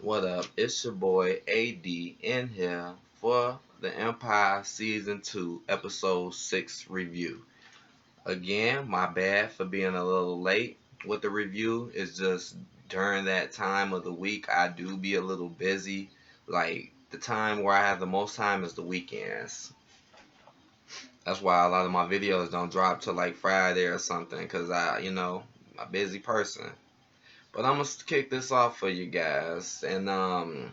What up? It's your boy AD in here for the Empire Season 2 Episode 6 review. Again, my bad for being a little late with the review. It's just during that time of the week I do be a little busy. Like the time where I have the most time is the weekends. That's why a lot of my videos don't drop till like Friday or something because I'm a busy person. But I'm gonna kick this off for you guys. And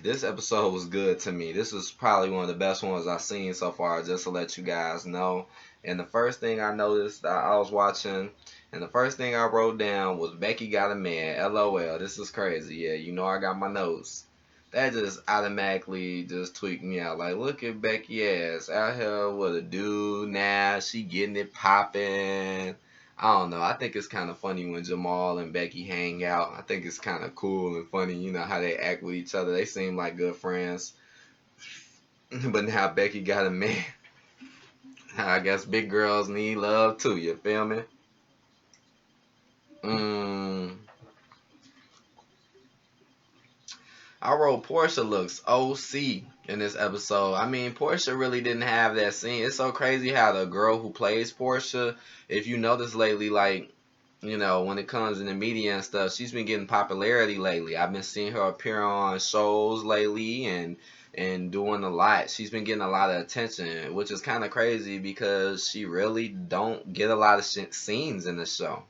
this episode was good to me. This was probably one of the best ones I've seen so far, just to let you guys know. And the first thing I noticed, I was watching, and the first thing I wrote down was Becky got a man. LOL. This is crazy. Yeah, you know I got my notes. That just automatically just tweaked me out. Like, look at Becky ass out here with a dude now. She getting it popping. I don't know. I think it's kind of funny when Jamal and Becky hang out. I think it's kind of cool and funny, how they act with each other. They seem like good friends. But now Becky got a man. I guess big girls need love too, you feel me? Mm, I wrote Porsche looks OC in this episode. I mean, Porsche really didn't have that scene. It's so crazy how the girl who plays Porsche, if you notice lately, like, when it comes in the media and stuff, she's been getting popularity lately. I've been seeing her appear on shows lately and doing a lot. She's been getting a lot of attention, which is kind of crazy because she really don't get a lot of scenes in the show.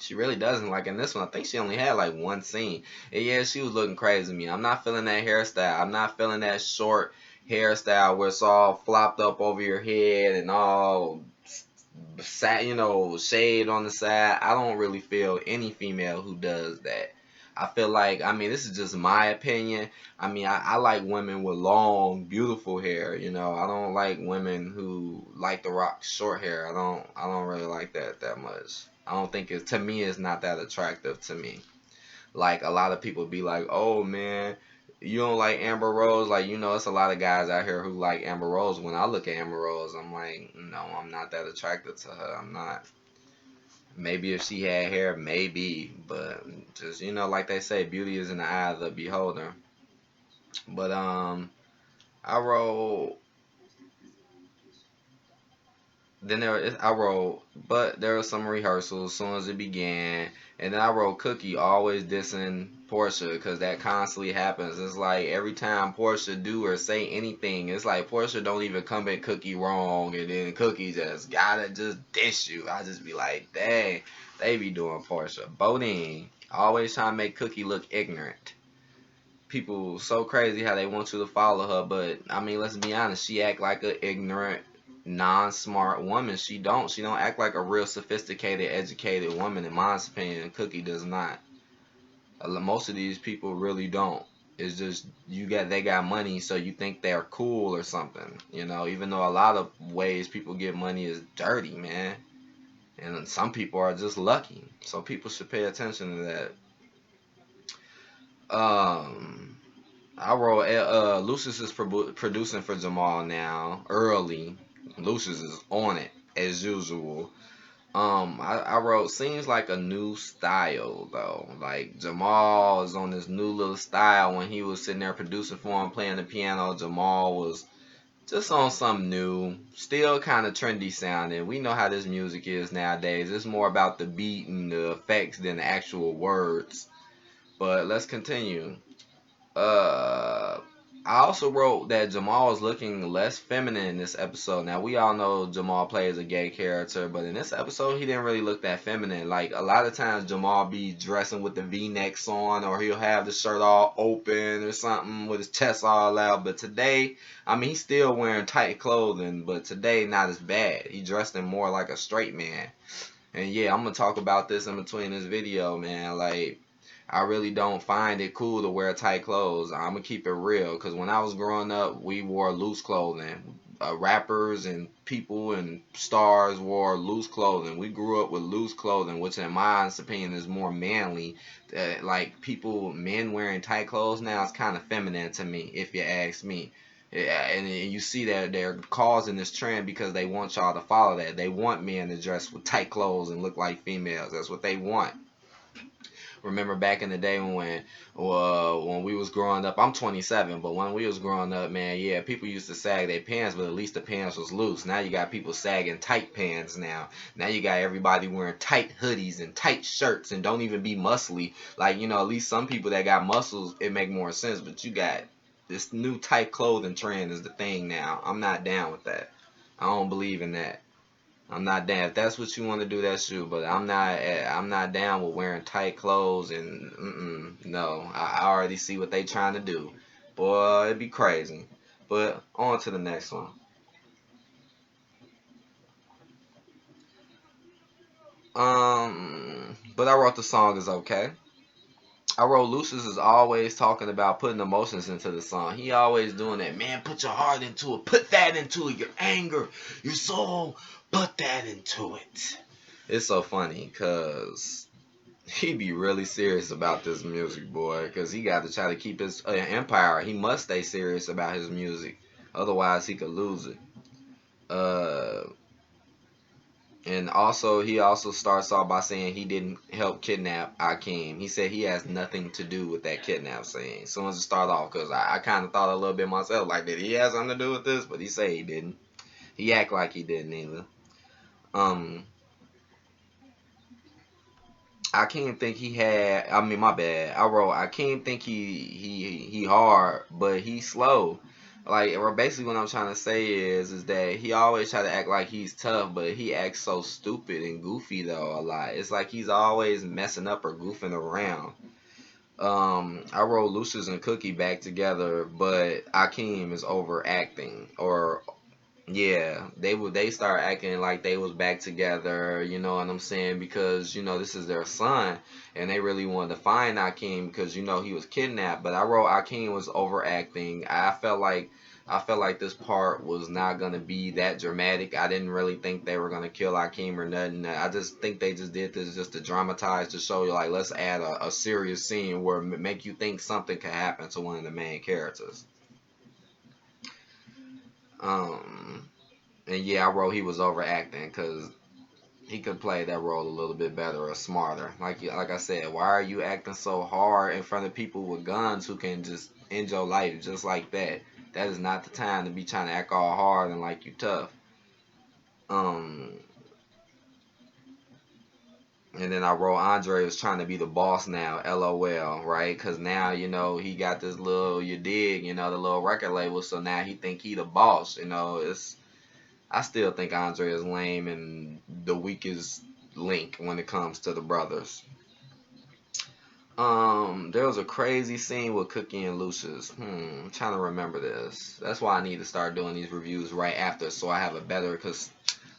She really doesn't. Like in this one, I think she only had like one scene. And yeah, she was looking crazy to me. I'm not feeling that hairstyle. I'm not feeling that short hairstyle where it's all flopped up over your head and all shade on the side. I don't really feel any female who does that. I feel like, this is just my opinion. I like women with long, beautiful hair. I don't like women who like to rock short hair. I don't really like that much. I don't think to me, it's not that attractive to me. Like a lot of people be like, oh man, you don't like Amber Rose. Like, it's a lot of guys out here who like Amber Rose. When I look at Amber Rose, I'm like, no, I'm not that attracted to her. I'm not. Maybe if she had hair, maybe, but just like they say, beauty is in the eye of the beholder. But I wrote. I wrote, but there was some rehearsals as soon as it began, and then I wrote Cookie always dissing Portia because that constantly happens. It's like every time Portia do or say anything, it's like Portia don't even come at Cookie wrong, and then Cookie just gotta just diss you. I just be like, dang, they be doing Portia. Bodine always trying to make Cookie look ignorant. People so crazy how they want you to follow her, but let's be honest, she act like a ignorant, non-smart woman. She don't act like a real sophisticated, educated woman. In my opinion, Cookie does not. Most of these people really don't. It's just they got money, so you think they're cool or something. Even though a lot of ways people get money is dirty, man. And some people are just lucky. So people should pay attention to that. I wrote Lucius is producing for Jamal now early. Lucius is on it as usual. I wrote seems like a new style though. Like Jamal is on this new little style. When he was sitting there producing for him, playing the piano, Jamal was just on something new. Still kind of trendy sounding. We know how this music is nowadays. It's more about the beat and the effects than the actual words. But let's continue. Uh, I also wrote that Jamal is looking less feminine in this episode. Now we all know Jamal plays a gay character, but in this episode he didn't really look that feminine. Like a lot of times Jamal be dressing with the V-necks on, or he'll have the shirt all open or something with his chest all out. But today, he's still wearing tight clothing, but today not as bad. He dressed in more like a straight man. And yeah, I'm gonna talk about this in between this video, man. Like, I really don't find it cool to wear tight clothes. I'm gonna keep it real, because when I was growing up, we wore loose clothing. Rappers and people and stars wore loose clothing. We grew up with loose clothing, which in my opinion is more manly. Like men wearing tight clothes now is kind of feminine to me, if you ask me. Yeah, and you see that they're causing this trend because they want y'all to follow that. They want men to dress with tight clothes and look like females. That's what they want. Remember back in the day when we was growing up. I'm 27, but when we was growing up, man, yeah, people used to sag their pants, but at least the pants was loose. Now you got people sagging tight pants now. Now you got everybody wearing tight hoodies and tight shirts and don't even be muscly. Like, at least some people that got muscles, it make more sense. But you got this new tight clothing trend is the thing now. I'm not down with that. I don't believe in that. I'm not down. If that's what you want to do, that's you. But I'm not. I'm not down with wearing tight clothes and no. I already see what they trying to do. Boy, it'd be crazy. But on to the next one. But I wrote the song is okay. I wrote Lucius is always talking about putting emotions into the song. He always doing that. Man, put your heart into it. Put that into it. Your anger, your soul. Put that into it. It's so funny because he be really serious about this music, boy. Because he got to try to keep his empire. He must stay serious about his music. Otherwise, he could lose it. Uh, And also, he also starts off by saying he didn't help kidnap Akeem. He said he has nothing to do with that kidnap scene. So let's start off, because I kind of thought a little bit myself, like, did he have something to do with this? But he said he didn't. He act like he didn't either. Um, I can't think he had. I mean, my bad. I wrote. I can't think he hard, but he slow. Like, or basically, what I'm trying to say is that he always try to act like he's tough, but he acts so stupid and goofy though a lot. It's like he's always messing up or goofing around. I wrote Lucius and Cookie back together, but Akeem is overacting, or yeah, they start acting like they was back together, you know what I'm saying? Because, this is their son and they really wanted to find Akeem because, he was kidnapped. But I wrote Akeem was overacting. I felt like this part was not gonna be that dramatic. I didn't really think they were gonna kill Akeem or nothing. I just think they just did this just to dramatize, to show you, like, let's add a serious scene where make you think something could happen to one of the main characters. Um and yeah, I wrote he was overacting because he could play that role a little bit better or smarter. Like I said, why are you acting so hard in front of people with guns who can just end your life just like that? That is not the time to be trying to act all hard and like you tough. Um, and then I wrote Andre is trying to be the boss now, LOL, right? Because now, he got this little, you dig, the little record label, so now he think he the boss, I still think Andre is lame and the weakest link when it comes to the brothers. There was a crazy scene with Cookie and Lucius. I'm trying to remember this. That's why I need to start doing these reviews right after, so I have a better. Because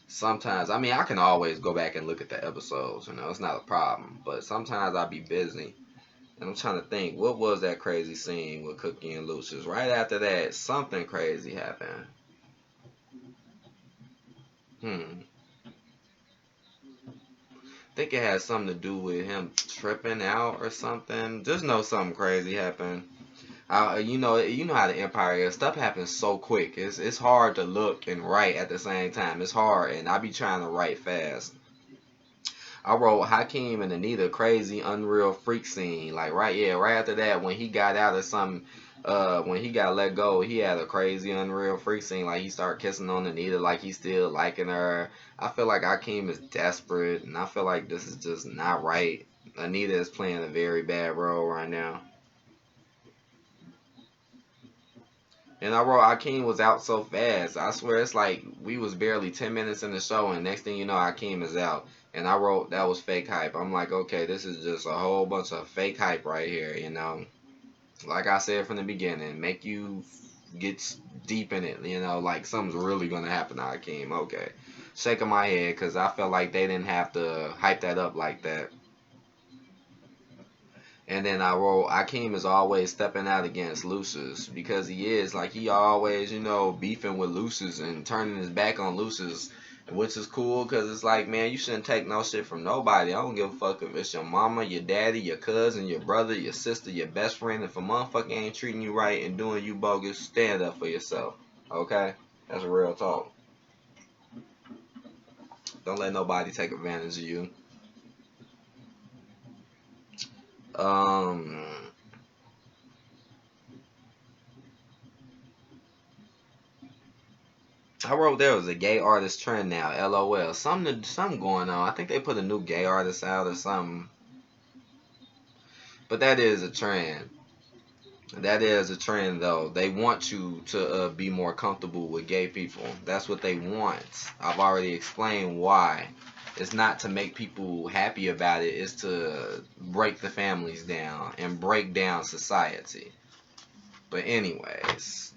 sometimes, I mean, I can always go back and look at the episodes. It's not a problem. But sometimes I'll be busy, and I'm trying to think, what was that crazy scene with Cookie and Lucius? Right after that, something crazy happened. Hmm. Think it had something to do with him tripping out or something. Just know something crazy happened. You know how the Empire is. Stuff happens so quick. It's hard to look and write at the same time. It's hard, and I be trying to write fast. I wrote Hakeem and Anita crazy unreal freak scene. Like, right after that, when he got out of some when he got let go, he had a crazy unreal freak scene. Like, he started kissing on Anita like he's still liking her. I feel like Hakeem is desperate, and I feel like this is just not right. Anita is playing a very bad role right now. And I wrote Akeem was out so fast. I swear it's like we was barely 10 minutes in the show and next thing you know Akeem is out. And I wrote that was fake hype. I'm like, okay, this is just a whole bunch of fake hype right here. Like I said from the beginning, make you get deep in it, like something's really gonna happen to Akeem. Okay. Shaking my head because I felt like they didn't have to hype that up like that. And then I wrote, Akeem is always stepping out against Lucius because he is. Like, he always, beefing with Lucius and turning his back on Lucius, which is cool because it's like, man, you shouldn't take no shit from nobody. I don't give a fuck if it's your mama, your daddy, your cousin, your brother, your sister, your best friend. If a motherfucker ain't treating you right and doing you bogus, stand up for yourself. Okay? That's real talk. Don't let nobody take advantage of you. Um, I wrote there was a gay artist trend now. LOL. Something going on. I think they put a new gay artist out or something. But that is a trend. That is a trend, though. They want you to be more comfortable with gay people. That's what they want. I've already explained why. It's not to make people happy about it. It's to break the families down and break down society. But anyways,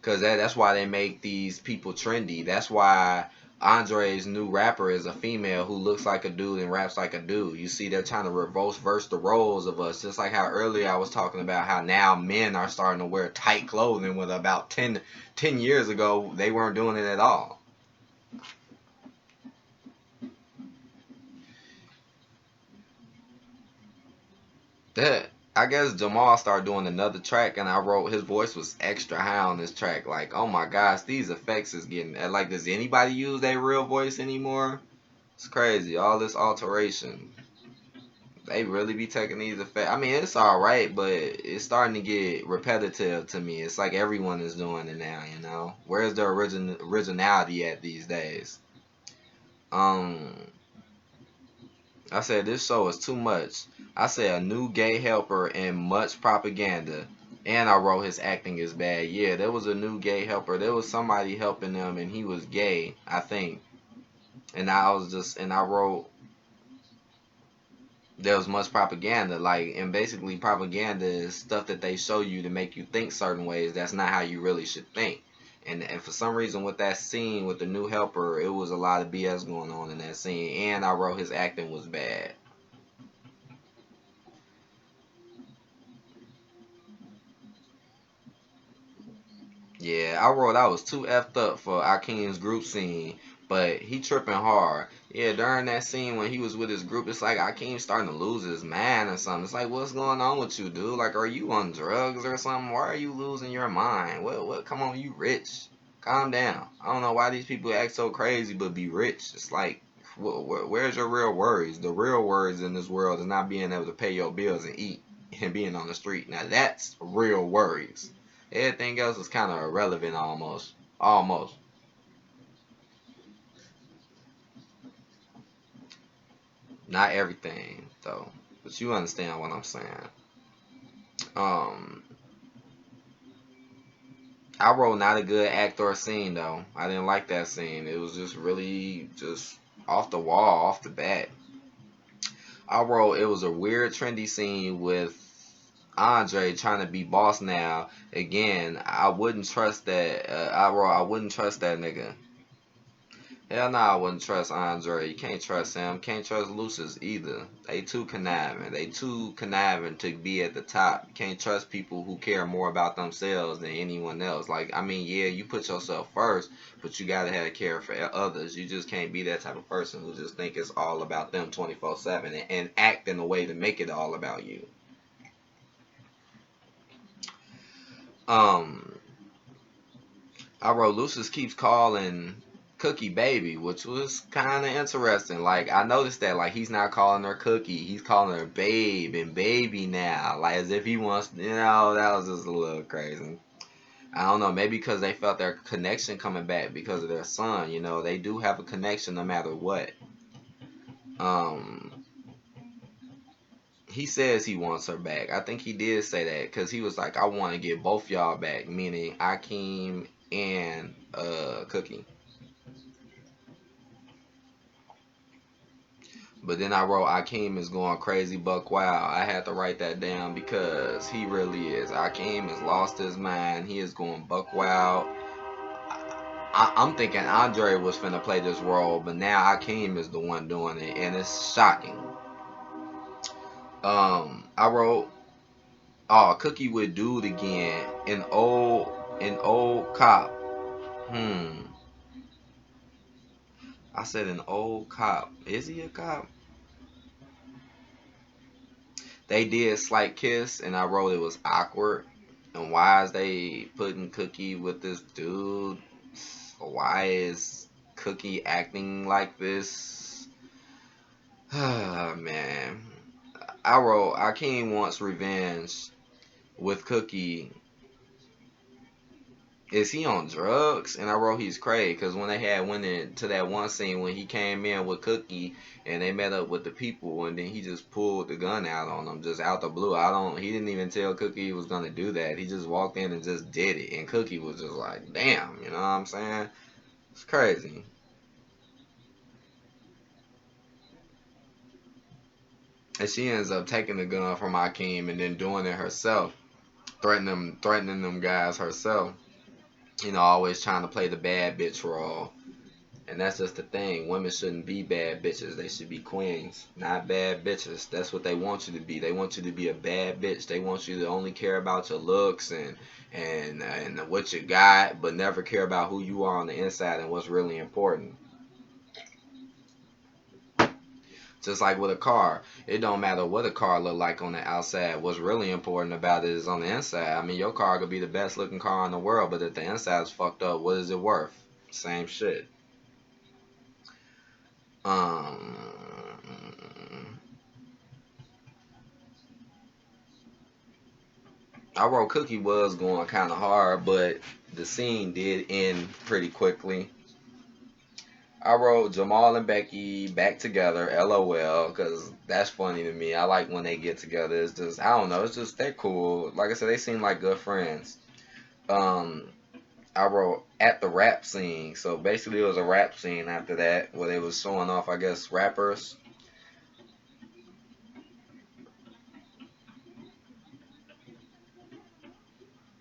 because that's why they make these people trendy. That's why Andre's new rapper is a female who looks like a dude and raps like a dude. You see, they're trying to reverse the roles of us. Just like how earlier I was talking about how now men are starting to wear tight clothing, when about 10 years ago they weren't doing it at all. That I guess Jamal started doing another track, and I wrote his voice was extra high on this track. Like, oh my gosh, these effects is getting like. Does anybody use their real voice anymore? It's crazy. All this alteration. They really be taking these effects. I mean, it's all right, but it's starting to get repetitive to me. It's like everyone is doing it now. Where's the originality at these days? Um, I said this show is too much. I said a new gay helper and much propaganda. And I wrote his acting is bad. Yeah, there was a new gay helper. There was somebody helping them, and he was gay, I think. And I wrote there was much propaganda, like, and basically propaganda is stuff that they show you to make you think certain ways. That's not how you really should think. And for some reason with that scene with the new helper, it was a lot of BS going on in that scene. And I wrote his acting was bad. Yeah, I wrote I was too effed up for Akeem's group scene, but he tripping hard. Yeah, during that scene when he was with his group, it's like Akeem's starting to lose his mind or something. It's like, what's going on with you, dude? Like, are you on drugs or something? Why are you losing your mind? What? Come on, you rich. Calm down. I don't know why these people act so crazy, but be rich. It's like, where's your real worries? The real worries in this world is not being able to pay your bills and eat and being on the street. Now that's real worries. Everything else is kind of irrelevant almost. Almost. Not everything, though. But you understand what I'm saying. Um, I wrote not a good act or scene, though. I didn't like that scene. It was just really just off the wall, off the bat. I wrote it was a weird, trendy scene with Andre trying to be boss now. Again, I wouldn't trust that. I wouldn't trust that nigga. Hell no, I wouldn't trust Andre. You can't trust him. Can't trust Lucius either. They too conniving. They too conniving to be at the top. You can't trust people who care more about themselves than anyone else. Like, I mean, yeah, you put yourself first, but you gotta have care for others. You just can't be that type of person who just think it's all about them 24/7 and act in a way to make it all about you. Um, I wrote Lucius keeps calling Cookie baby, which was kind of interesting. Like I noticed that like he's not calling her Cookie, he's calling her babe and baby now, like as if he wants. That was just a little crazy. I don't know, maybe because they felt their connection coming back because of their son. They do have a connection no matter what. Um, he says he wants her back. I think he did say that because he was like, I want to get both y'all back, meaning Akeem and Cookie. But then I wrote Akeem is going crazy buck wild. I had to write that down because he really is. Akeem has lost his mind. He is going buck wild. I'm thinking Andre was finna play this role, but now Akeem is the one doing it, and it's shocking. I wrote, oh, Cookie would do it again. An old cop. Hmm. I said an old cop. Is he a cop? They did slight kiss, and I wrote it was awkward. And why is they putting Cookie with this dude? Why is Cookie acting like this? Man, I wrote Akeem wants revenge with Cookie. Is he on drugs? And I wrote he's crazy because when they had went into that one scene when he came in with Cookie and they met up with the people and then he just pulled the gun out on them just out the blue. I don't. He didn't even tell Cookie he was gonna do that. He just walked in and just did it. And Cookie was just like, damn, you know what I'm saying? It's crazy. And she ends up taking the gun from Akeem and then doing it herself, threatening them guys herself. You know, always trying to play the bad bitch role. And that's just the thing. Women shouldn't be bad bitches. They should be queens, not bad bitches. That's what they want you to be. They want you to be a bad bitch. They want you to only care about your looks and what you got, but never care about who you are on the inside and what's really important. Just like with a car, it don't matter what a car look like on the outside. What's really important about it is on the inside. I mean, your car could be the best looking car in the world, but if the inside is fucked up, what is it worth? Same shit. Um, I wrote Cookie was going kind of hard, but the scene did end pretty quickly. I wrote Jamal and Becky back together, LOL, because that's funny to me. I like when they get together. It's just, I don't know, it's just, they're cool. Like I said, they seem like good friends. Um, I wrote at the rap scene. So basically, it was a rap scene after that where they was showing off, I guess, rappers.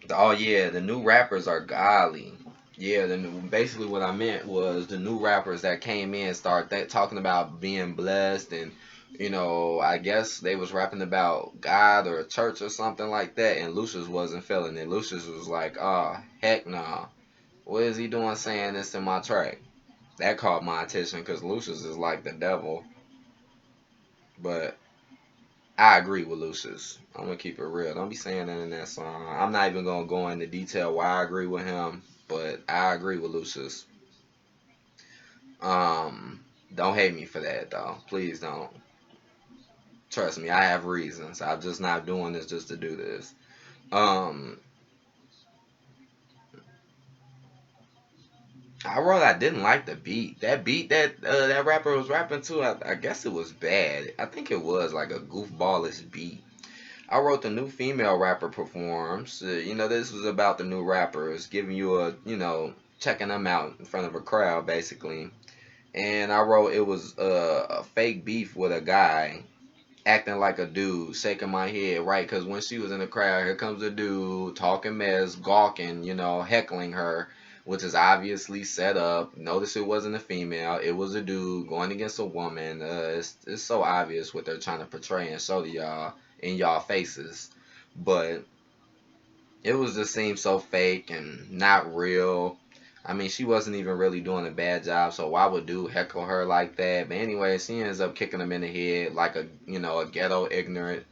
Oh yeah, the new rappers are godly. Yeah, basically what I meant was the new rappers that came in start that talking about being blessed and I guess they was rapping about God or church or something like that and Lucius wasn't feeling it. Lucius was like, "Oh, heck no. What is he doing saying this in my track?" That caught my attention because Lucius is like the devil. But I agree with Lucius. I'm gonna keep it real. Don't be saying that in that song. I'm not even gonna go into detail why I agree with him, but I agree with Lucius. Um, don't hate me for that though. Please don't. Trust me, I have reasons. I'm just not doing this just to do this. Um, I wrote I didn't like the beat. That beat that rapper was rapping to, I guess it was bad. I think it was like a goofballish beat. I wrote the new female rapper performs. This was about the new rappers, giving you checking them out in front of a crowd, basically. And I wrote it was a fake beef with a guy acting like a dude, shaking my head, right? Because when she was in the crowd, here comes a dude talking mess, gawking, heckling her, which is obviously set up. Notice it wasn't a female, it was a dude going against a woman. It's so obvious what they're trying to portray and show to y'all in y'all faces. But it was just seemed so fake and not real. I mean, she wasn't even really doing a bad job, so why would dude heckle her like that? But anyway, she ends up kicking him in the head like a ghetto ignorant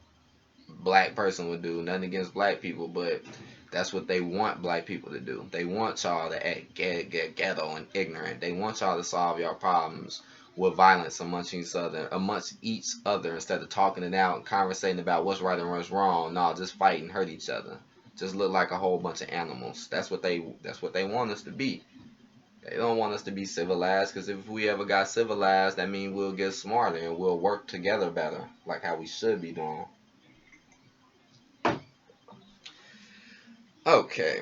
black person would do. Nothing against black people, but that's what they want black people to do. They want y'all to act get ghetto and ignorant. They want y'all to solve your problems with violence amongst each other instead of talking it out and conversating about what's right and what's wrong. No, just fight and hurt each other. Just look like a whole bunch of animals. That's what they want us to be. They don't want us to be civilized because if we ever got civilized, that means we'll get smarter and we'll work together better, like how we should be doing. Okay.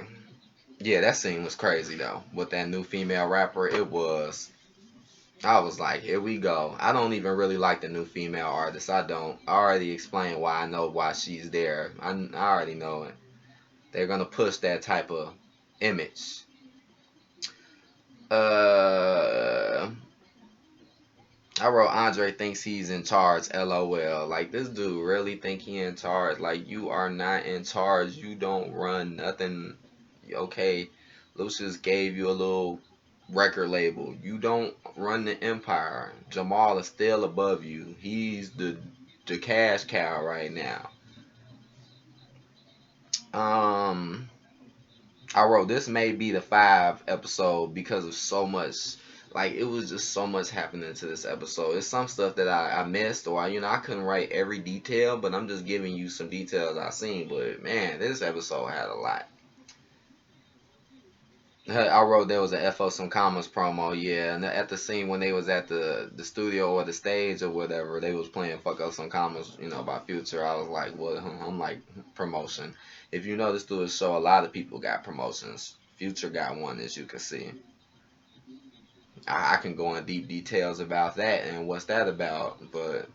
Yeah, that scene was crazy though. With that new female rapper, it was. I was like, here we go. I don't even really like the new female artist. I don't. I already explained why I know why she's there. I already know it. They're gonna push that type of image. Uh, I wrote Andre thinks he's in charge. LOL. Like this dude really think he in charge. Like you are not in charge. You don't run nothing. Okay, Lucius gave you a little record label. You don't run the empire. Jamal is still above you. He's the cash cow right now. Um, I wrote this may be the 5 episode because of so much. like it was just so much happening to this episode. It's some stuff that I missed, or I couldn't write every detail, but I'm just giving you some details I seen. But man, this episode had a lot. I wrote there was a FO some commas promo, yeah, and at the scene when they was at the studio or the stage or whatever, they was playing fuck up some commas, by Future. I was like, well, I'm like promotion. If you notice through the show, a lot of people got promotions. Future got one, as you can see. I can go in deep details about that and what's that about, but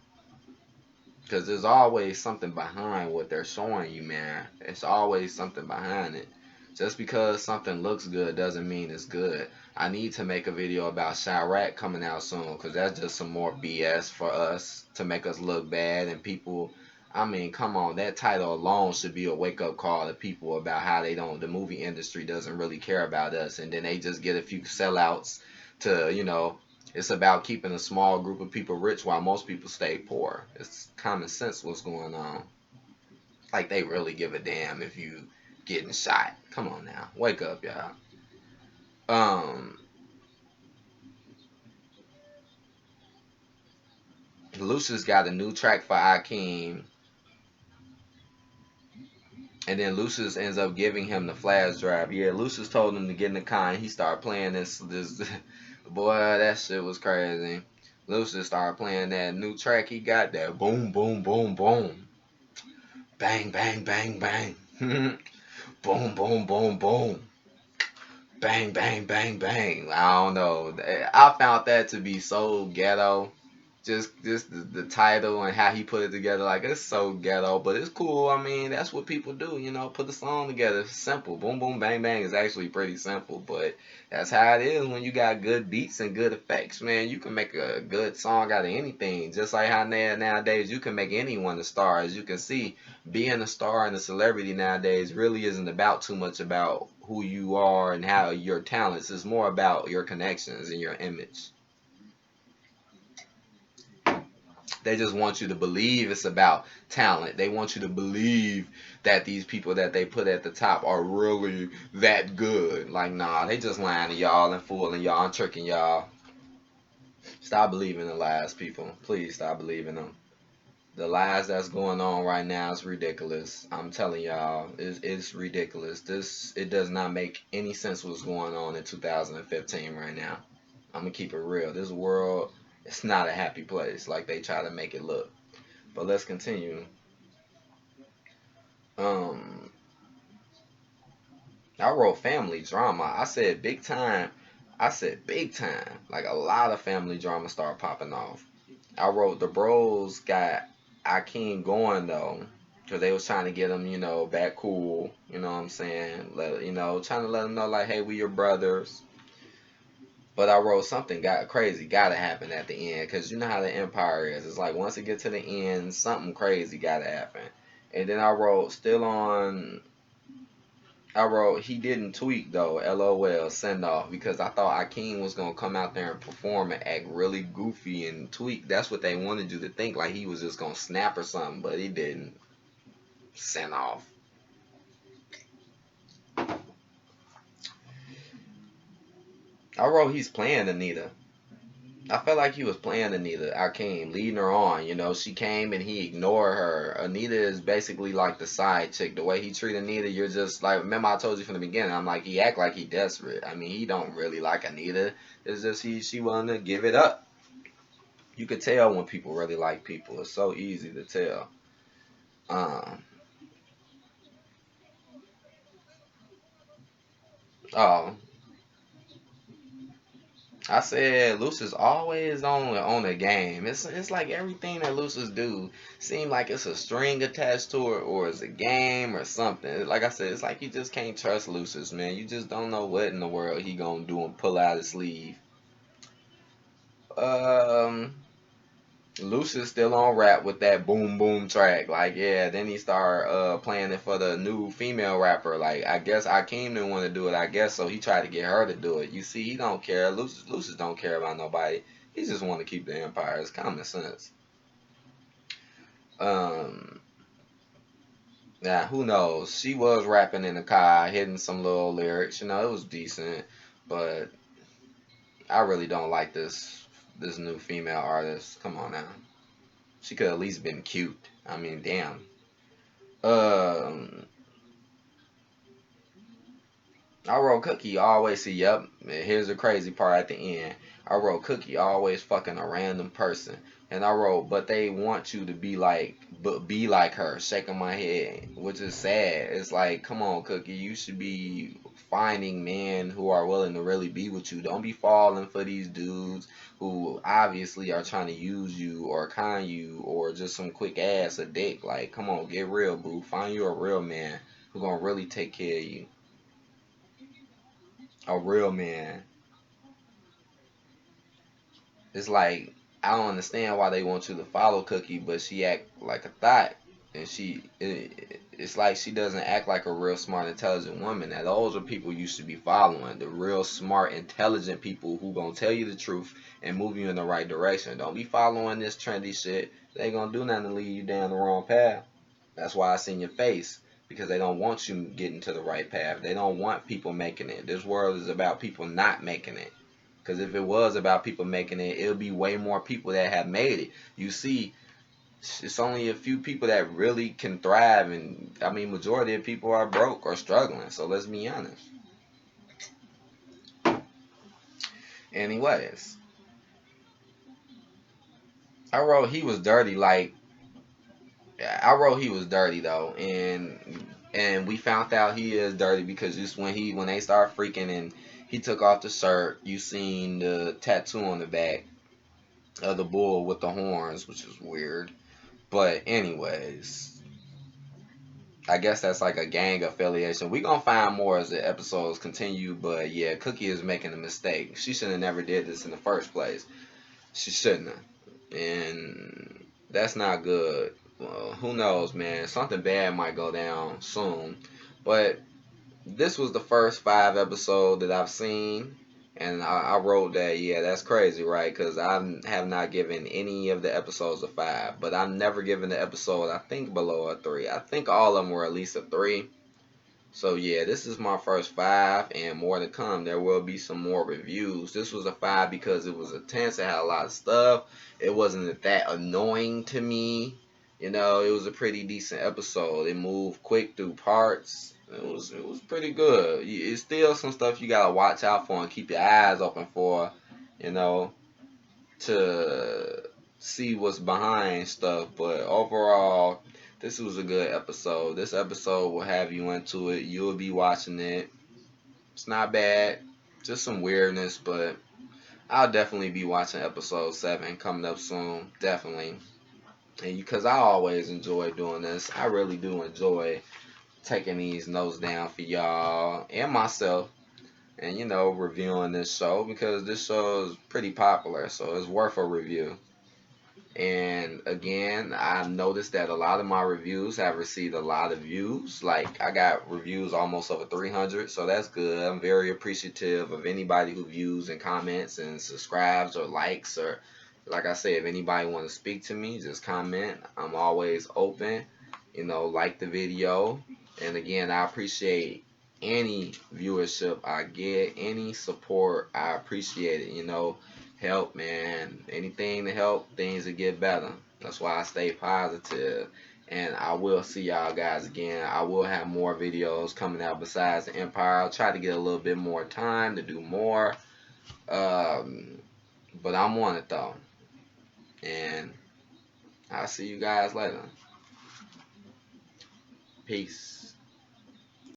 because there's always something behind what they're showing you, man. It's always something behind it. Just because something looks good doesn't mean it's good. I need to make a video about Chirac coming out soon because that's just some more BS for us to make us look bad and people. I mean, come on, that title alone should be a wake up call to people about how the movie industry doesn't really care about us, and then they just get a few sellouts to. It's about keeping a small group of people rich while most people stay poor. It's common sense what's going on. Like they really give a damn if you getting shot. Come on now. Wake up, y'all. Um Lucius got a new track for Akeem, and then Lucius ends up giving him the flash drive. Yeah, Lucius told him to get in the car and he started playing this boy, that shit was crazy. Lucius started playing that new track he got, that boom boom boom boom. Bang bang bang bang. Boom, boom, boom, boom. Bang, bang, bang, bang. I don't know. I found that to be so ghetto. Just the title and how he put it together, like it's so ghetto, but it's cool. I mean, that's what people do, put the song together. It's simple. Boom, boom, bang, bang is actually pretty simple, but that's how it is when you got good beats and good effects, man. You can make a good song out of anything. Just like how nowadays you can make anyone a star. As you can see, being a star and a celebrity nowadays really isn't about too much about who you are and how your talents. It's more about your connections and your image. They just want you to believe it's about talent. They want you to believe that these people that they put at the top are really that good. Like, nah, they just lying to y'all and fooling y'all and tricking y'all. Stop believing the lies, people. Please stop believing them. The lies that's going on right now is ridiculous. I'm telling y'all, it's ridiculous. It does not make any sense what's going on in 2015 right now. I'm gonna keep it real. This world, it's not a happy place like they try to make it look. But let's continue. Um, I wrote family drama. I said big time. I said big time. Like a lot of family drama started popping off. I wrote the bros got Akeem going though, because they was trying to get him, back cool. You know what I'm saying? Trying to let him know like, hey, we your brothers. But I wrote something got crazy, gotta happen at the end, cause you know how the Empire is. It's like once it get to the end, something crazy gotta happen. And then I wrote still on. I wrote he didn't tweak though. LOL send off because I thought Akeem was gonna come out there and perform and act really goofy and tweak. That's what they wanted you to think, like he was just gonna snap or something, but he didn't. Send off. I wrote he's playing Anita. I felt like he was playing Anita. Akeem, leading her on. She came and he ignored her. Anita is basically like the side chick. The way he treat Anita, you're just like, remember I told you from the beginning, I'm like, he act like he desperate. I mean, he don't really like Anita. It's just she wanted to give it up. You could tell when people really like people. It's so easy to tell. Um, oh, I said Lucius always on the game. It's like everything that Lucius do seem like it's a string attached to it or it's a game or something. Like I said, it's like you just can't trust Lucius, man. You just don't know what in the world he gonna do and pull out his sleeve. Um, Lucius still on rap with that boom boom track. Like yeah, then he started playing it for the new female rapper. Like I guess Akeem didn't want to do it. I guess so. He tried to get her to do it. You see, he don't care. Lucius don't care about nobody. He just want to keep the empire. It's common sense. Um, Now who knows? She was rapping in the car, hitting some little lyrics. It was decent, but I really don't like this new female artist. Come on now. She could at least been cute. I mean, damn. Um, I wrote Cookie always see. Yep. Here's the crazy part at the end. I wrote Cookie always fucking a random person, and I wrote, but they want you to be like her. Shaking my head, which is sad. It's like, come on, Cookie, you should be finding men who are willing to really be with you. Don't be falling for these dudes who obviously are trying to use you or con you or just some quick ass a dick. Like, come on, get real, boo. Find you a real man who gonna really take care of you. A real man. It's like I don't understand why they want you to follow Cookie, but she act like a thought, and it's like she doesn't act like a real smart, intelligent woman. Now those are people you should be following, the real smart, intelligent people who gonna tell you the truth and move you in the right direction. Don't be following this trendy shit. They ain't gonna do nothing to lead you down the wrong path. That's why I seen your face. Because they don't want you getting to the right path. They don't want people making it. This world is about people not making it. Because if it was about people making it, it'll be way more people that have made it. You see, it's only a few people that really can thrive, and I mean, majority of people are broke or struggling. So let's be honest. Anyways, I wrote he was dirty. Like I wrote he was dirty though, and we found out he is dirty because just when they start freaking and he took off the shirt, you seen the tattoo on the back of the bull with the horns, which is weird. But anyways, I guess that's like a gang affiliation. We gonna find more as the episodes continue, but yeah, Cookie is making a mistake. She should have never did this in the first place. She shouldn't have, and that's not good. Well, who knows, man? Something bad might go down soon. But this was the first 5 episode that I've seen, and I wrote that, yeah, that's crazy, right? Because I have not given any of the episodes a 5, but I've never given the episode, I think, below a 3. I think all of them were at least a 3. So yeah, this is my first 5, and more to come. There will be some more reviews. This was a 5 because it was intense. It had a lot of stuff. It wasn't that annoying to me. You know, it was a pretty decent episode. It moved quick through parts. It was pretty good. It's still some stuff you gotta watch out for and keep your eyes open for. You know, to see what's behind stuff. But overall, this was a good episode. This episode will have you into it. You'll be watching it. It's not bad. Just some weirdness, but I'll definitely be watching episode 7 coming up soon. Definitely. And because I always enjoy doing this. I really do enjoy taking these notes down for y'all and myself. And reviewing this show because this show is pretty popular, so it's worth a review. And again, I've noticed that a lot of my reviews have received a lot of views. Like I got reviews almost over 300, so that's good. I'm very appreciative of anybody who views and comments and subscribes or likes, or like I said, if anybody want to speak to me, just comment. I'm always open. Like the video. And again, I appreciate any viewership I get, any support. I appreciate it. Help, man. Anything to help things to get better. That's why I stay positive. And I will see y'all guys again. I will have more videos coming out besides the Empire. I'll try to get a little bit more time to do more. But I'm on it though. And I'll see you guys later. Peace.